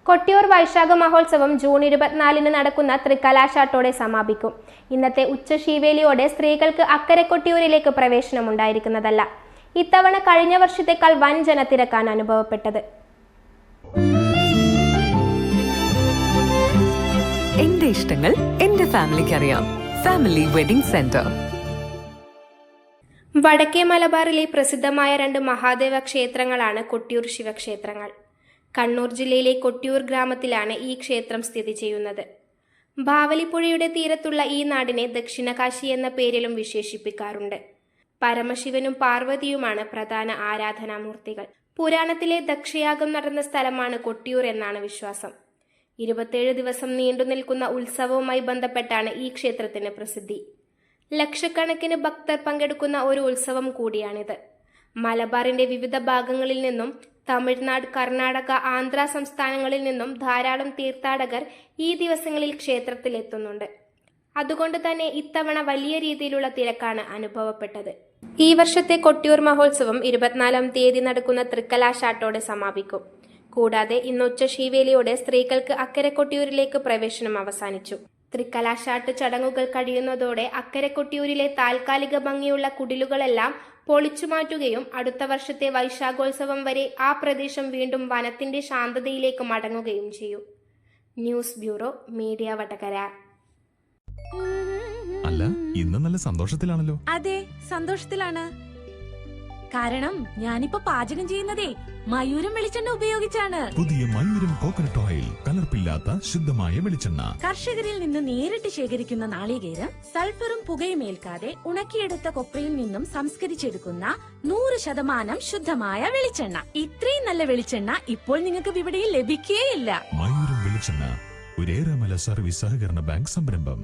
കൊട്ടിയൂർ വൈശാഖ മഹോത്സവം ജൂൺ 24 നടക്കുന്ന തൃക്കലാശാട്ടോടെ സമാപിക്കും. ഇന്നത്തെ ഉച്ചശീവേലിയോടെ സ്ത്രീകൾക്ക് അക്കരെ കൊട്ടിയൂരിലേക്ക് പ്രവേശനം ഉണ്ടായിരിക്കുന്നതല്ല. ഇത്തവണ കഴിഞ്ഞ വർഷത്തേക്കാൾ വൻ ജനത്തിരക്കാണ് അനുഭവപ്പെട്ടത്. എന്റെ ഇഷ്ടങ്ങൾ എന്റെ ഫാമിലിക്ക് അറിയാം. Family wedding centre. വടക്കേ മലബാറിലെ പ്രസിദ്ധമായ 2 മഹാദേവ ക്ഷേത്രങ്ങളാണ് കൊട്ടിയൂർ ശിവക്ഷേത്രങ്ങൾ. കണ്ണൂർ ജില്ലയിലെ കൊട്ടിയൂർ ഗ്രാമത്തിലാണ് ഈ ക്ഷേത്രം സ്ഥിതി ചെയ്യുന്നത്. ബാവലിപ്പുഴയുടെ തീരത്തുള്ള ഈ നാടിനെ ദക്ഷിണകാശി എന്ന പേരിലും വിശേഷിപ്പിക്കാറുണ്ട്. പരമശിവനും പാർവതിയുമാണ് പ്രധാന ആരാധനാമൂർത്തികൾ. പുരാണത്തിലെ ദക്ഷയാഗം നടന്ന സ്ഥലമാണ് കൊട്ടിയൂർ എന്നാണ് വിശ്വാസം. 27 ദിവസം നീണ്ടു നിൽക്കുന്ന ഉത്സവവുമായി ബന്ധപ്പെട്ടാണ് ഈ ക്ഷേത്രത്തിന് പ്രസിദ്ധി. ലക്ഷക്കണക്കിന് ഭക്തർ പങ്കെടുക്കുന്ന ഒരു ഉത്സവം കൂടിയാണിത്. മലബാറിന്റെ വിവിധ ഭാഗങ്ങളിൽ നിന്നും തമിഴ്നാട്, കർണാടക, ആന്ധ്ര സംസ്ഥാനങ്ങളിൽ നിന്നും ധാരാളം തീർത്ഥാടകർ ഈ ദിവസങ്ങളിൽ ക്ഷേത്രത്തിലെത്തുന്നുണ്ട്. അതുകൊണ്ട് തന്നെ ഇത്തവണ വലിയ രീതിയിലുള്ള തിരക്കാണ് അനുഭവപ്പെട്ടത്. ഈ വർഷത്തെ കൊട്ടിയൂർ മഹോത്സവം 24-ാം തീയതി നടക്കുന്ന തൃക്കലാശാട്ടോടെ സമാപിക്കും. കൂടാതെ ഇന്ന് ഉച്ചശീവേലിയോടെ സ്ത്രീകൾക്ക് അക്കരെ കൊട്ടിയൂരിലേക്ക് പ്രവേശനം അവസാനിച്ചു. തൃക്കലാശാട്ട് ചടങ്ങുകൾ കഴിയുന്നതോടെ അക്കരെ കൊട്ടിയൂരിലെ താൽക്കാലിക ഭംഗിയുള്ള കുടിലുകളെല്ലാം പൊളിച്ചുമാറ്റുകയും അടുത്ത വർഷത്തെ വൈശാഖോത്സവം വരെ ആ പ്രദേശം വീണ്ടും വനത്തിന്റെ ശാന്തതയിലേക്ക് മടങ്ങുകയും ചെയ്യും. News bureau, media Vadakara. അല്ല, ഇന്ന് നല്ല സന്തോഷത്തിലാണല്ലോ. അതെ, സന്തോഷത്തിലാണ്. കാരണം ഞാനിപ്പോ പാചകം ചെയ്യുന്നതേ മയൂരം വെളിച്ചെണ്ണ ഉപയോഗിച്ചാണ്. പുതിയ മയൂരം കോക്കനട്ട് ഓയിൽ, കലർപ്പില്ലാത്ത ശുദ്ധമായ വെളിച്ചെണ്ണ. കർഷകരിൽ നിന്ന് നേരിട്ട് ശേഖരിക്കുന്ന നാളികേരം സൾഫറും പുകയും ഏൽക്കാതെ ഉണക്കിയെടുത്ത കൊപ്രയിൽ നിന്നും സംസ്കരിച്ചെടുക്കുന്ന 100% ശുദ്ധമായ വെളിച്ചെണ്ണ. ഇത്രയും നല്ല വെളിച്ചെണ്ണ ഇപ്പോൾ നിങ്ങൾക്ക് വിപണിയിൽ ലഭിക്കുകയില്ല. മയൂരം വെളിച്ചെണ്ണ, ഒരു ഏറെമല സർവീസ് സഹകരണ ബാങ്ക് സംരംഭം.